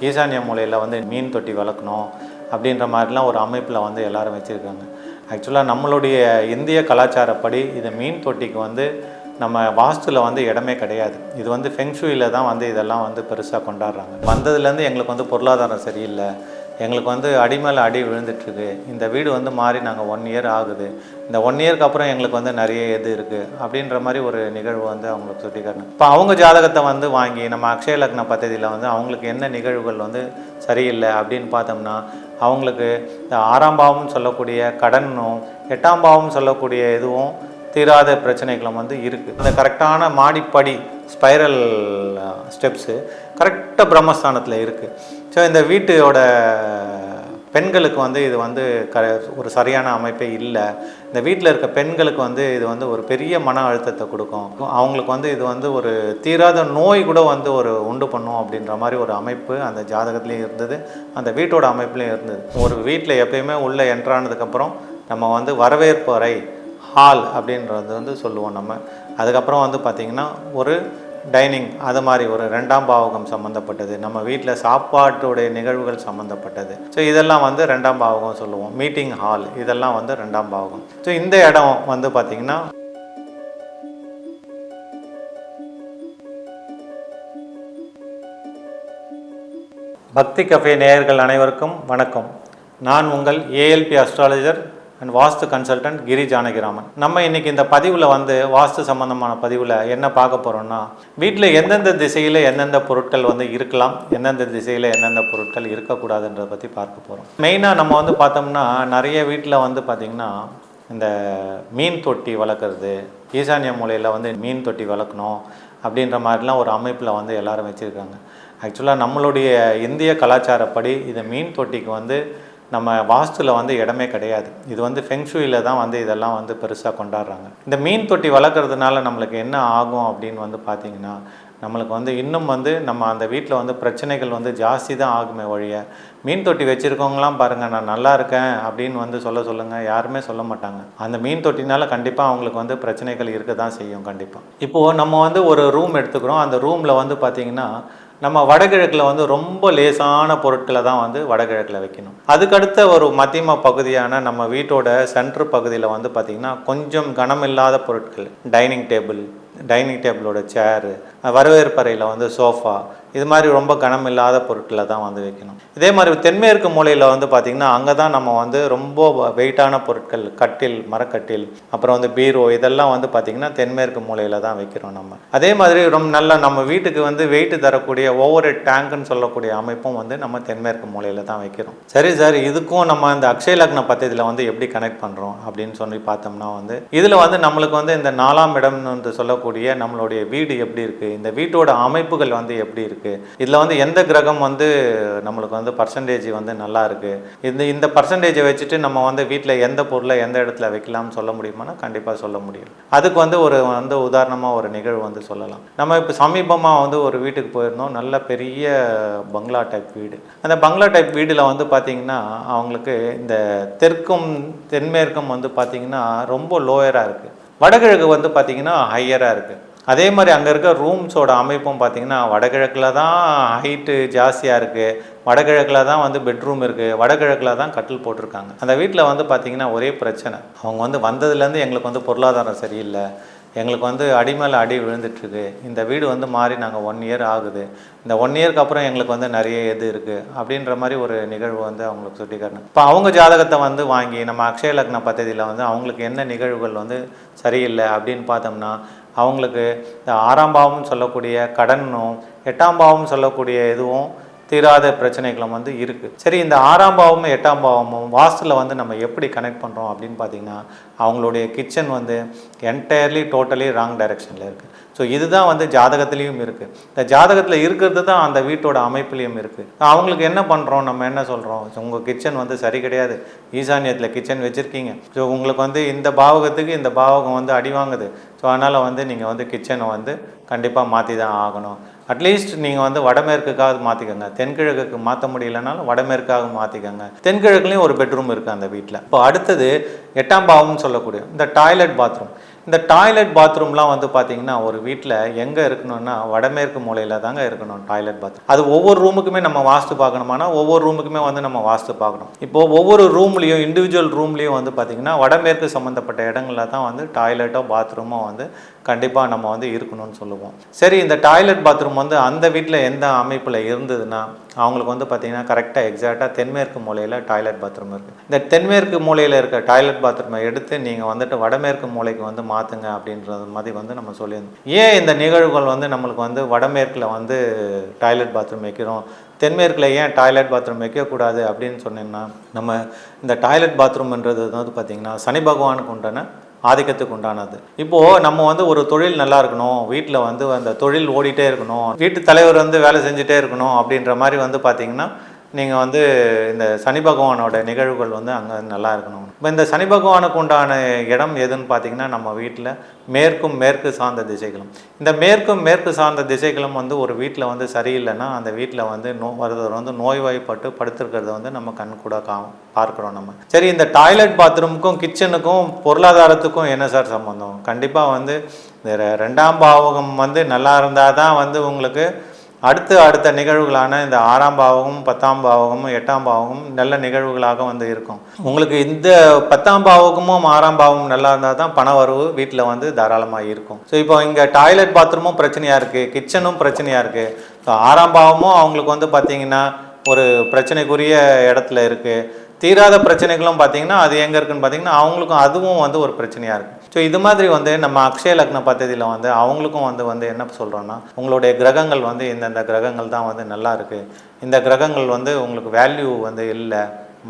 ஈசானிய மூலையில் வந்து மீன் தொட்டி வளர்க்கணும் அப்படின்ற மாதிரிலாம் ஒரு அமைப்பில் வந்து எல்லோரும் வச்சுருக்காங்க. ஆக்சுவலாக நம்மளுடைய இந்திய கலாச்சாரப்படி இது மீன் தொட்டிக்கு வந்து நம்ம வாஸ்துவில் வந்து இடமே கிடையாது. இது வந்து ஃபெங்ஷுயில் தான் வந்து இதெல்லாம் வந்து பெருசாக கொண்டாடுறாங்க. வந்ததுலேருந்து எங்களுக்கு வந்து பொருளாதாரம் சரியில்லை, எங்களுக்கு வந்து அடி மேலே அடி விழுந்துட்டுருக்கு, இந்த வீடு வந்து மாறி நாங்கள் 1 இயர் ஆகுது, இந்த 1 இயருக்கு அப்புறம் எங்களுக்கு வந்து நிறைய இது இருக்குது அப்படின்ற மாதிரி ஒரு நிகழ்வு வந்து அவங்களுக்கு சுட்டிக்காட்டணும். இப்போ அவங்க ஜாதகத்தை வந்து வாங்கி நம்ம அக்ஷய லக்ன பദ്ധதியில் வந்து அவங்களுக்கு என்ன நிகழ்வுகள் வந்து சரியில்லை அப்படின்னு பார்த்தோம்னா, அவங்களுக்கு இந்த 6ஆம் பாவம்னு சொல்லக்கூடிய கடனும் 8ஆம் பாவம்னு சொல்லக்கூடிய இதுவும் தீராத பிரச்சனைகளும் வந்து இருக்குது. இந்த கரெக்டான மாடிப்படி ஸ்பைரல் ஸ்டெப்ஸு கரெக்டாக பிரம்மஸ்தானத்தில் இருக்குது. ஸோ இந்த வீட்டோட பெண்களுக்கு வந்து இது வந்து ஒரு சரியான அமைப்பே இல்லை. இந்த வீட்டில் இருக்க பெண்களுக்கு வந்து இது வந்து ஒரு பெரிய மன அழுத்தத்தை கொடுக்கும். அவங்களுக்கு வந்து இது வந்து ஒரு தீராத நோய் கூட வந்து ஒரு உண்டு பண்ணும் அப்படின்ற மாதிரி ஒரு அமைப்பு அந்த ஜாதகத்துலேயும் இருந்தது, அந்த வீட்டோட அமைப்புலேயும் இருந்தது. ஒரு வீட்டில் எப்பயுமே உள்ளே என்ட்ரானதுக்கப்புறம் நம்ம வந்து வரவேற்பு அறை ஹால் அப்படின்றது வந்து சொல்லுவோம் நம்ம. அதுக்கப்புறம் வந்து பார்த்திங்கன்னா ஒரு டைனிங், அது மாதிரி ஒரு 2ஆம் பாவகம் சம்மந்தப்பட்டது, நம்ம வீட்டில் சாப்பாட்டுடைய நிகழ்வுகள் சம்மந்தப்பட்டது. ஸோ இதெல்லாம் வந்து 2ஆம் பாவகம் சொல்லுவோம். மீட்டிங் ஹால் இதெல்லாம் வந்து 2ஆம் பாவகம். ஸோ இந்த இடம் வந்து பார்த்திங்கன்னா பக்தி கஃபே நேயர்கள் அனைவருக்கும் வணக்கம். நான் உங்கள் ALP astrologer and vastu consultant Giri Janakiraman. நம்ம இன்றைக்கி இந்த பதிவில் வந்து வாஸ்து சம்மந்தமான பதிவில் என்ன பார்க்க போகிறோம்னா, வீட்டில் எந்தெந்த திசையில் எந்தெந்த பொருட்கள் வந்து இருக்கலாம், எந்தெந்த திசையில் எந்தெந்த பொருட்கள் இருக்கக்கூடாதுன்றதை பற்றி பார்க்க போகிறோம். மெயினாக நம்ம வந்து பார்த்தோம்னா நிறைய வீட்டில் வந்து பார்த்திங்கன்னா இந்த மீன் தொட்டி வளர்க்குறது, ஈசானிய மூலையில் வந்து மீன் தொட்டி வளர்க்கணும் அப்படின்ற மாதிரிலாம் ஒரு அமைப்பில் வந்து எல்லோரும் வச்சுருக்காங்க. ஆக்சுவலாக நம்மளுடைய இந்திய கலாச்சாரப்படி இந்த மீன் தொட்டிக்கு வந்து நம்ம வாஸ்துவில் வந்து இடமே கிடையாது. இது வந்து ஃபெங்ஷுயில் தான் வந்து இதெல்லாம் வந்து பெருசாக கொண்டாடுறாங்க. இந்த மீன் தொட்டி வளர்க்குறதுனால நம்மளுக்கு என்ன ஆகும் அப்படின்னு வந்து பார்த்திங்கன்னா, நம்மளுக்கு வந்து இன்னும் வந்து நம்ம அந்த வீட்டில் வந்து பிரச்சனைகள் வந்து ஜாஸ்தி தான் ஆகுமே ஒழிய, மீன் தொட்டி வச்சுருக்கவங்களாம் பாருங்கள் நான் நல்லா இருக்கேன் அப்படின்னு வந்து சொல்லுங்கள், யாருமே சொல்ல மாட்டாங்க. அந்த மீன் தொட்டினால கண்டிப்பாக அவங்களுக்கு வந்து பிரச்சனைகள் இருக்க தான் செய்யும் கண்டிப்பாக. இப்போது நம்ம வந்து ஒரு ரூம் எடுத்துக்கிறோம். அந்த ரூமில் வந்து பார்த்திங்கன்னா நம்ம வடகிழக்கில் வந்து ரொம்ப லேசான பொருட்களை தான் வந்து வடகிழக்கில் வைக்கணும். அதுக்கடுத்த ஒரு மத்தியம பகுதியான நம்ம வீட்டோட சென்ட்ரு பகுதியில் வந்து பார்த்திங்கன்னா கொஞ்சம் கனமில்லாத பொருட்கள், டைனிங் டேபிளோட சேரு, வரவேற்பறையில் வந்து சோஃபா, இது மாதிரி ரொம்ப கனமில்லாத பொருட்களை தான் வந்து வைக்கணும். இதே மாதிரி தென்மேற்கு மூலையில் வந்து பார்த்திங்கன்னா அங்கே தான் நம்ம வந்து ரொம்ப வெயிட்டான பொருட்கள், கட்டில், மரக்கட்டில், அப்புறம் வந்து பீரோ, இதெல்லாம் வந்து பார்த்திங்கன்னா தென்மேற்கு மூலையில் தான் வைக்கிறோம் நம்ம. அதே மாதிரி ரொம்ப நல்ல நம்ம வீட்டுக்கு வந்து வெயிட்டு தரக்கூடிய ஒவ்வொரு டேங்க்குன்னு சொல்லக்கூடிய அமைப்பும் வந்து நம்ம தென்மேற்கு மூலையில் தான் வைக்கிறோம். சரி சார், இதுக்கும் நம்ம இந்த அக்ஷய லக்ன பദ്ധதியில் வந்து எப்படி கனெக்ட் பண்ணுறோம் அப்படின்னு சொல்லி பார்த்தோம்னா வந்து இதில் வந்து நம்மளுக்கு வந்து இந்த 4ஆம் இடம்னு வந்து சொல்லக்கூடிய நம்மளுடைய வீடு எப்படி இருக்குது, இந்த வீட்டோட அமைப்புகள் வந்து எப்படி இருக்குது, இதில் வந்து எந்த கிரகம் வந்து நம்மளுக்கு வந்து பர்சன்டேஜ் வந்து நல்லா இருக்குது, இந்த பர்சன்டேஜை வச்சுட்டு நம்ம வந்து வீட்டில் எந்த பொருளை எந்த இடத்துல வைக்கலாம்னு சொல்ல முடியுமானா கண்டிப்பாக சொல்ல முடியும். அதுக்கு வந்து வந்து உதாரணமாக ஒரு நிகழ்வு வந்து சொல்லலாம். நம்ம இப்போ சமீபமாக வந்து ஒரு வீட்டுக்கு போயிருந்தோம், நல்ல பெரிய பங்களா டைப் வீடு. அந்த பங்களா டைப் வீடில் வந்து பார்த்திங்கன்னா அவங்களுக்கு இந்த தெற்கும் தென்மேற்கும் வந்து பார்த்திங்கன்னா ரொம்ப லோயராக இருக்குது, வடகிழக்கு வந்து பார்த்திங்கன்னா ஹையராக இருக்குது. அதே மாதிரி அங்கே இருக்க ரூம்ஸோட அமைப்பும் பார்த்திங்கன்னா வடகிழக்கில் தான் ஹைட்டு ஜாஸ்தியாக இருக்குது, வடகிழக்கில் தான் வந்து பெட்ரூம் இருக்குது, வடகிழக்கில் தான் கட்டில் போட்டிருக்காங்க. அந்த வீட்டில் வந்து பார்த்திங்கன்னா ஒரே பிரச்சனை. அவங்க வந்து வந்ததுலேருந்து எங்களுக்கு வந்து பொருளாதாரம் சரியில்லை, எங்களுக்கு வந்து அடி மேலே அடி விழுந்துட்டுருக்கு, இந்த வீடு வந்து மாறி நாங்கள் 1 இயர் ஆகுது, இந்த 1 இயருக்கு அப்புறம் எங்களுக்கு வந்து நிறைய இது இருக்குது அப்படின்ற மாதிரி ஒரு நிகழ்வு வந்து அவங்களுக்கு சுட்டிக்காட்டணும். இப்போ அவங்க ஜாதகத்தை வந்து வாங்கி நம்ம அக்ஷய லக்ன பദ്ധதியில் வந்து அவங்களுக்கு என்ன நிகழ்வுகள் வந்து சரியில்லை அப்படின்னு பார்த்தோம்னா, அவங்களுக்கு இந்த 6ஆம் பாவம்னு சொல்லக்கூடிய கடனும் 8ஆம் பாவம்னு சொல்லக்கூடிய இதுவும் தீராத பிரச்சனைகளும் வந்து இருக்குது. சரி, இந்த 6ஆம் பாவமும் 8ஆம் பாவமும் வாஸ்துவில் வந்து நம்ம எப்படி கனெக்ட் பண்ணுறோம் அப்படின்னு பார்த்திங்கன்னா, அவங்களுடைய கிச்சன் வந்து என்டையர்லி டோட்டலி ராங் டைரெக்ஷனில் இருக்குது. ஸோ இதுதான் வந்து ஜாதகத்துலேயும் இருக்குது. இந்த ஜாதகத்தில் இருக்கிறது தான் அந்த வீட்டோட அமைப்புலேயும் இருக்குது. அவங்களுக்கு என்ன பண்ணுறோம், நம்ம என்ன சொல்கிறோம், உங்கள் கிச்சன் வந்து சரி கிடையாது, ஈசானியத்தில் கிச்சன் வச்சுருக்கீங்க, ஸோ உங்களுக்கு வந்து இந்த பாவகத்துக்கு இந்த பாவகம் வந்து அடி வாங்குது, ஸோ அதனால் வந்து நீங்கள் வந்து கிச்சனை வந்து கண்டிப்பாக மாற்றி தான் ஆகணும். அட்லீஸ்ட் நீங்கள் வந்து வடமேற்குக்காக மாற்றிக்கோங்க, தென்கிழக்குக்கு மாற்ற முடியலனாலும் வடமேற்காக மாற்றிக்கோங்க. தென்கிழக்குலேயும் ஒரு பெட்ரூம் இருக்குது அந்த வீட்டில். இப்போ அடுத்தது 8ஆம் பாவம்னு சொல்லக்கூடிய இந்த டாய்லெட் பாத்ரூம். இந்த டாய்லெட் பாத்ரூம்லாம் வந்து பார்த்தீங்கன்னா ஒரு வீட்டில் எங்கே இருக்கணும்னா வடமேற்கு மூலையில் தாங்க இருக்கணும் டாய்லெட் பாத்ரூம். அது ஒவ்வொரு ரூமுக்குமே நம்ம வாஸ்து பார்க்கணுமானா ஒவ்வொரு ரூமுக்குமே வந்து நம்ம வாஸ்து பார்க்கணும். இப்போது ஒவ்வொரு ரூம்லேயும் இண்டிவிஜுவல் ரூம்லேயும் வந்து பார்த்திங்கன்னா வடமேற்கு சம்மந்தப்பட்ட இடங்களில் தான் வந்து டாய்லெட்டோ பாத்ரூமோ வந்து கண்டிப்பாக நம்ம வந்து இருக்கணும்னு சொல்லுவோம். சரி, இந்த டாய்லெட் பாத்ரூம் வந்து அந்த வீட்டில் எந்த அமைப்பில் இருந்ததுன்னா அவங்களுக்கு வந்து பார்த்திங்கன்னா கரெக்டாக எக்ஸாக்டாக தென்மேற்கு மூலையில் டாய்லெட் பாத்ரூம் இருக்குது. இந்த தென்மேற்கு மூலையில் இருக்க டாய்லெட் பாத்ரூமை எடுத்து நீங்கள் வந்துட்டு வடமேற்கு மூலைக்கு வந்து மாற்றுங்க அப்படின்றது மாதிரி வந்து நம்ம சொல்லியிருந்தோம். ஏன் இந்த நிகழ்வுகள் வந்து நம்மளுக்கு வந்து வடமேற்கில் வந்து டாய்லெட் பாத்ரூம் வைக்கிறோம், தென்மேற்கில் ஏன் டாய்லெட் பாத்ரூம் வைக்கக்கூடாது அப்படின்னு சொன்னீங்கன்னா, நம்ம இந்த டாய்லெட் பாத்ரூம்ன்றது வந்து பார்த்திங்கன்னா சனி பகவானுக்கு உண்டான ஆதிக்கத்துக்கு உண்டானது. இப்போது நம்ம வந்து ஒரு தொழில் நல்லா இருக்கணும், வீட்டில் வந்து அந்த தொழில் ஓடிட்டே இருக்கணும், வீட்டு தலைவர் வந்து வேலை செஞ்சுட்டே இருக்கணும் அப்படின்ற மாதிரி வந்து பார்த்திங்கன்னா நீங்கள் வந்து இந்த சனி பகவானோட நிகழ்வுகள் வந்து அங்கே நல்லா இருக்கணும். இப்போ இந்த சனி பகவானுக்கு உண்டான இடம் எதுன்னு பார்த்தீங்கன்னா நம்ம வீட்டில் மேற்கும் மேற்கு சார்ந்த திசைகளும். இந்த மேற்கும் மேற்கு சார்ந்த திசைகளும் வந்து ஒரு வீட்டில் வந்து சரியில்லைன்னா அந்த வீட்டில் வந்து ஒருத்தர் வந்து நோய்வாய்ப்பட்டு படுத்திருக்கிறத வந்து நம்ம கண் கூட பார்க்குறோம் நம்ம. சரி, இந்த டாய்லெட் பாத்ரூமுக்கும் கிச்சனுக்கும் பொருளாதாரத்துக்கும் என்ன சார் சம்மந்தம்? கண்டிப்பாக வந்து இந்த 2ஆம் பாவகம் வந்து நல்லா இருந்தால் தான் வந்து உங்களுக்கு அடுத்த நிகழ்வுகளான இந்த 6ஆம் பாவகமும் 10ஆம் பாவகமும் 8ஆம் பாவகமும் நல்ல நிகழ்வுகளாக வந்து இருக்கும். உங்களுக்கு இந்த 10ஆம் பாவகமும் 6ஆம் பாவமும் நல்லா இருந்தால் தான் பண வரவு வீட்டில் வந்து தாராளமாக இருக்கும். ஸோ இப்போ இங்கே டாய்லெட் பாத்ரூமும் பிரச்சனையாக இருக்குது, கிச்சனும் பிரச்சனையாக இருக்குது. ஸோ 6ஆம் பாவமும் அவங்களுக்கு வந்து பார்த்திங்கன்னா ஒரு பிரச்சனைக்குரிய இடத்துல இருக்குது. தீராத பிரச்சனைகளும் பார்த்திங்கன்னா அது எங்கே இருக்குதுன்னு பார்த்திங்கன்னா அவங்களுக்கும் அதுவும் வந்து ஒரு பிரச்சனையாக இருக்குது. ஸோ இது மாதிரி வந்து நம்ம அக்ஷய லக்ன பദ്ധதியில் வந்து அவங்களுக்கும் வந்து என்ன சொல்கிறோன்னா, உங்களுடைய கிரகங்கள் வந்து இந்தந்த கிரகங்கள் தான் வந்து நல்லா இருக்குது, இந்த கிரகங்கள் வந்து உங்களுக்கு வேல்யூ வந்து இல்லை,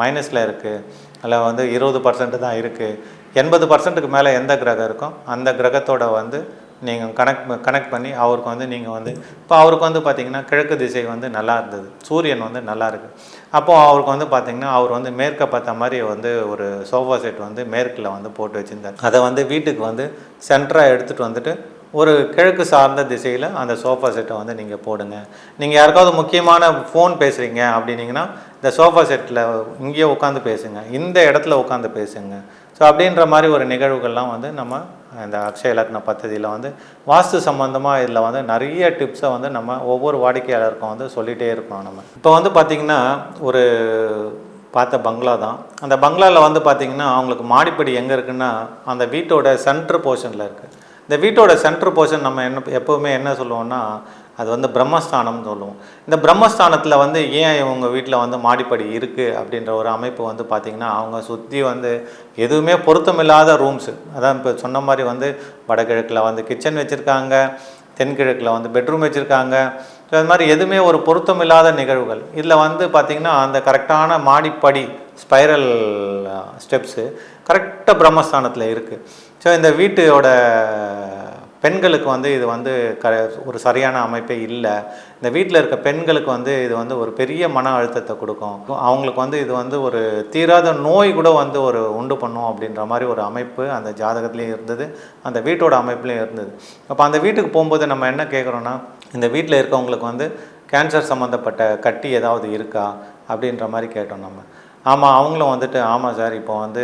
மைனஸில் இருக்குது, அதில் வந்து 20% தான் இருக்குது, 80%க்கு மேலே எந்த கிரகம் இருக்கோ அந்த கிரகத்தோட வந்து நீங்கள் கனெக்ட் பண்ணி அவருக்கு வந்து நீங்கள் வந்து இப்போ அவருக்கு வந்து பார்த்திங்கன்னா கிழக்கு திசை வந்து நல்லா இருந்தது, சூரியன் வந்து நல்லா இருக்குது. அப்போது அவருக்கு வந்து பார்த்திங்கன்னா அவர் வந்து மேற்க பார்த்த மாதிரி வந்து ஒரு சோஃபா செட் வந்து மேற்கில் வந்து போட்டு வச்சுருந்தார். அதை வந்து வீட்டுக்கு வந்து சென்டராக எடுத்துகிட்டு வந்துட்டு ஒரு கிழக்கு சார்ந்த திசையில் அந்த சோஃபா செட்டை வந்து நீங்கள் போடுங்க. நீங்கள் யாருக்காவது முக்கியமான ஃபோன் பேசுகிறீங்க அப்படின்னீங்கன்னா இந்த சோஃபா செட்டில் இங்கேயே உட்காந்து பேசுங்க, இந்த இடத்துல உட்காந்து பேசுங்க. ஸோ அப்படின்ற மாதிரி ஒரு நிகழ்வுகள்லாம் வந்து நம்ம இந்த அக்ஷய லக்ன பദ്ധதியில் வந்து வாஸ்து சம்மந்தமாக இதில் வந்து நிறைய டிப்ஸை வந்து நம்ம ஒவ்வொரு வாடிக்கையாளருக்கும் வந்து சொல்லிகிட்டே இருக்கணும். நம்ம இப்போ வந்து பார்த்திங்கன்னா ஒரு பார்த்த பங்களா தான், அந்த பங்களாவில் வந்து பார்த்திங்கன்னா அவங்களுக்கு மாடிப்படி எங்கே இருக்குன்னா அந்த வீட்டோட சென்ட்ரு போர்ஷனில் இருக்குது. இந்த வீட்டோட சென்ட்ரு போர்ஷன் நம்ம எப்போவுமே என்ன சொல்லுவோம்னா அது வந்து பிரம்மஸ்தானம்னு சொல்லுவோம். இந்த பிரம்மஸ்தானத்தில் வந்து ஏன் இவங்க வீட்டில் வந்து மாடிப்படி இருக்குது அப்படின்ற ஒரு அமைப்பு வந்து பார்த்திங்கன்னா அவங்க சுற்றி வந்து எதுவுமே பொருத்தமில்லாத ரூம்ஸு, அதான் இப்போ சொன்ன மாதிரி வந்து வடகிழக்கில் வந்து கிச்சன் வச்சுருக்காங்க, தென்கிழக்கில் வந்து பெட்ரூம் வச்சுருக்காங்க. ஸோ அது மாதிரி எதுவுமே ஒரு பொருத்தமில்லாத நிகழ்வுகள். இதில் வந்து பார்த்திங்கன்னா அந்த கரெக்டான மாடிப்படி ஸ்பைரல் ஸ்டெப்ஸு கரெக்டாக பிரம்மஸ்தானத்தில் இருக்குது. ஸோ இந்த வீட்டோட பெண்களுக்கு வந்து இது வந்து ஒரு சரியான அமைப்பே இல்லை. இந்த வீட்டில் இருக்க பெண்களுக்கு வந்து இது வந்து ஒரு பெரிய மன அழுத்தத்தை கொடுக்கும், அவங்களுக்கு வந்து இது வந்து ஒரு தீராத நோய் கூட வந்து ஒரு உண்டு பண்ணும் அப்படின்ற மாதிரி ஒரு அமைப்பு அந்த ஜாதகத்துலேயும் இருந்தது, அந்த வீட்டோட அமைப்புலேயும் இருந்தது. அப்போ அந்த வீட்டுக்கு போகும்போது நம்ம என்ன கேட்குறோன்னா, இந்த வீட்டில் இருக்கவங்களுக்கு வந்து கேன்சர் சம்மந்தப்பட்ட கட்டி ஏதாவது இருக்கா அப்படின்ற மாதிரி கேட்டோம் நம்ம. ஆமாம், அவங்களும் வந்துட்டு ஆமாம் சார் இப்போ வந்து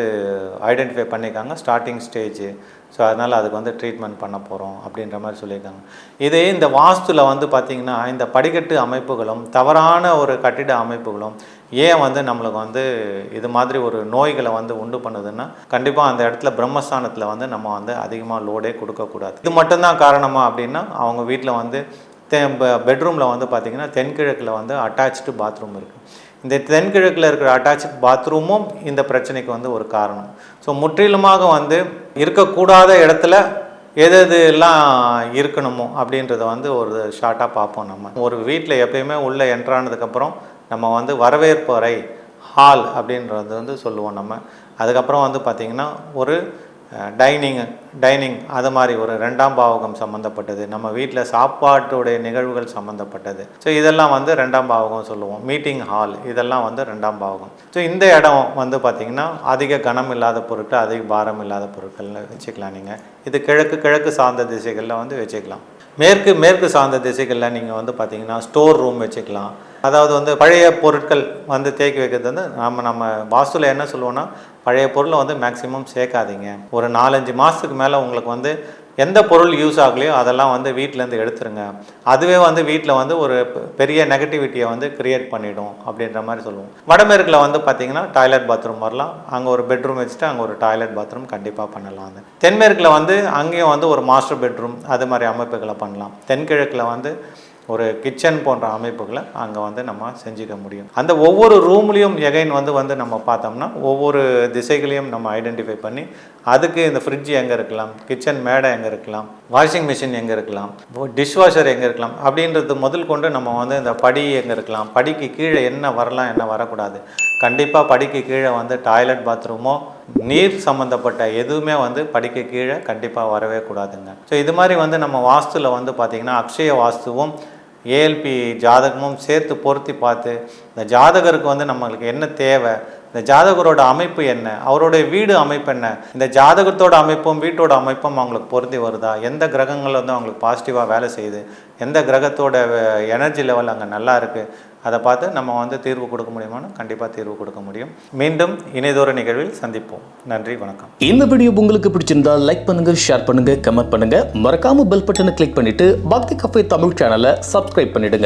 ஐடென்டிஃபை பண்ணியிருக்காங்க, ஸ்டார்டிங் ஸ்டேஜு, ஸோ அதனால் அதுக்கு வந்து ட்ரீட்மெண்ட் பண்ண போகிறோம் அப்படின்ற மாதிரி சொல்லியிருக்காங்க. இதே இந்த வாஸ்துவில் வந்து பார்த்திங்கன்னா இந்த படிக்கட்டு அமைப்புகளும் தவறான ஒரு கட்டிட அமைப்புகளும் ஏன் வந்து நம்மளுக்கு வந்து இது மாதிரி ஒரு நோய்களை வந்து உண்டு பண்ணுதுன்னா கண்டிப்பாக அந்த இடத்துல பிரம்மஸ்தானத்தில் வந்து நம்ம வந்து அதிகமாக லோடே கொடுக்கக்கூடாது. இது மட்டும்தான் காரணமா அப்படின்னா அவங்க வீட்டில் வந்து பெட்ரூமில் வந்து பார்த்திங்கன்னா தென்கிழக்கில் வந்து அட்டாச்சு பாத்ரூம் இருக்குது. இந்த தென்கிழக்கில் இருக்கிற அட்டாச்சு பாத்ரூமும் இந்த பிரச்சனைக்கு வந்து ஒரு காரணம். ஸோ முற்றிலுமாக வந்து இருக்கக்கூடாத இடத்துல எது எல்லாம் இருக்கணுமோ அப்படின்றத வந்து ஒரு ஷார்ட்டாக பார்ப்போம். நம்ம ஒரு வீட்டில் எப்பயுமே உள்ளே என்ட்ரானதுக்கப்புறம் நம்ம வந்து வரவேற்பு அறை ஹால் அப்படின்றது வந்து சொல்லுவோம் நம்ம. அதுக்கப்புறம் வந்து பார்த்திங்கன்னா ஒரு டைனிங் அது மாதிரி ஒரு 2ஆம் பாவகம் சம்மந்தப்பட்டது, நம்ம வீட்டில் சாப்பாட்டுடைய நிகழ்வுகள் சம்மந்தப்பட்டது. ஸோ இதெல்லாம் வந்து 2ஆம் பாவகம் சொல்லுவோம். மீட்டிங் ஹால் இதெல்லாம் வந்து 2ஆம் பாவகம். ஸோ இந்த இடம் வந்து பார்த்திங்கன்னா அதிக கனம் இல்லாத பொருட்கள், அதிக பாரம் இல்லாத பொருட்கள்னு வச்சுக்கலாம். நீங்கள் இது கிழக்கு சார்ந்த திசைகளில் வந்து வச்சுக்கலாம். மேற்கு சார்ந்த திசைகளில் நீங்கள் வந்து பார்த்திங்கன்னா ஸ்டோர் ரூம் வச்சுக்கலாம். அதாவது வந்து பழைய பொருட்கள் வந்து தேக்கி வைக்கிறது வந்து நம்ம வாஸ்துவில் என்ன சொல்லுவோன்னா பழைய பொருளை வந்து மேக்ஸிமம் சேர்க்காதீங்க. ஒரு 4-5 மாதத்துக்கு மேலே உங்களுக்கு வந்து எந்த பொருள் யூஸ் ஆகலையோ அதெல்லாம் வந்து வீட்டிலேருந்து எடுத்துருங்க. அதுவே வந்து வீட்டில் வந்து ஒரு பெரிய நெகட்டிவிட்டியை வந்து கிரியேட் பண்ணிடும் அப்படின்ற மாதிரி சொல்லுவோம். வடமேற்கில் வந்து பார்த்திங்கன்னா டாய்லெட் பாத்ரூம் வரலாம். அங்கே ஒரு பெட்ரூம் வச்சுட்டு அங்கே ஒரு டாய்லெட் பாத்ரூம் கண்டிப்பாக பண்ணலாம். அது தென்மேற்கில் வந்து அங்கேயும் வந்து ஒரு மாஸ்டர் பெட்ரூம் அது மாதிரி அமைப்புகளை பண்ணலாம். தென்கிழக்கில் வந்து ஒரு கிச்சன் போன்ற அமைப்புகளை அங்கே வந்து நம்ம செஞ்சுக்க முடியும். அந்த ஒவ்வொரு ரூம்லேயும் எகைன் வந்து நம்ம பார்த்தோம்னா ஒவ்வொரு திசைகளையும் நம்ம ஐடென்டிஃபை பண்ணி அதுக்கு இந்த ஃப்ரிட்ஜ் எங்கே இருக்கலாம், கிச்சன் மேடை எங்கே இருக்கலாம், வாஷிங் மிஷின் எங்கே இருக்கலாம், டிஷ்வாஷர் எங்கே இருக்கலாம் அப்படின்றது முதல் கொண்டு நம்ம வந்து இந்த படி எங்கே இருக்கலாம், படிக்கு கீழே என்ன வரலாம் என்ன வரக்கூடாது. கண்டிப்பாக படிக்கு கீழே வந்து டாய்லெட் பாத்ரூமோ நீர் சம்மந்தப்பட்ட எதுவுமே வந்து படிக்க கீழே கண்டிப்பாக வரவே கூடாதுங்க. ஸோ இது மாதிரி வந்து நம்ம வாஸ்துவில் வந்து பார்த்திங்கன்னா அக்ஷய வாஸ்துவும் ஏஎல்பி ஜாதகமும் சேர்த்து பொருத்தி பார்த்து இந்த ஜாதகருக்கு வந்து நம்மளுக்கு என்ன தேவை, இந்த ஜாதகரோட அமைப்பு என்ன, அவருடைய வீடு அமைப்பு என்ன, இந்த ஜாதகத்தோட அமைப்பும் வீட்டோட அமைப்பும் அவங்களுக்கு பொருந்தி வருதா, எந்த கிரகங்கள் வந்து அவங்களுக்கு பாசிட்டிவாக வேலை செய்யுது, எந்த கிரகத்தோட எனர்ஜி லெவல் அங்கே நல்லா இருக்குது, அதை பார்த்து நம்ம வந்து தீர்வு கொடுக்க முடியுமான்னு கண்டிப்பாக தீர்வு கொடுக்க முடியும். மீண்டும் இணையதோர நிகழ்வில் சந்திப்போம். நன்றி, வணக்கம். இந்த வீடியோ உங்களுக்கு பிடிச்சிருந்தா லைக் பண்ணுங்க, ஷேர் பண்ணுங்க, கமெண்ட் பண்ணுங்க. மறக்காம பெல் பட்டனை கிளிக் பண்ணிட்டு பக்தி கஃபே தமிழ் சேனலை சப்ஸ்கிரைப் பண்ணிடுங்க.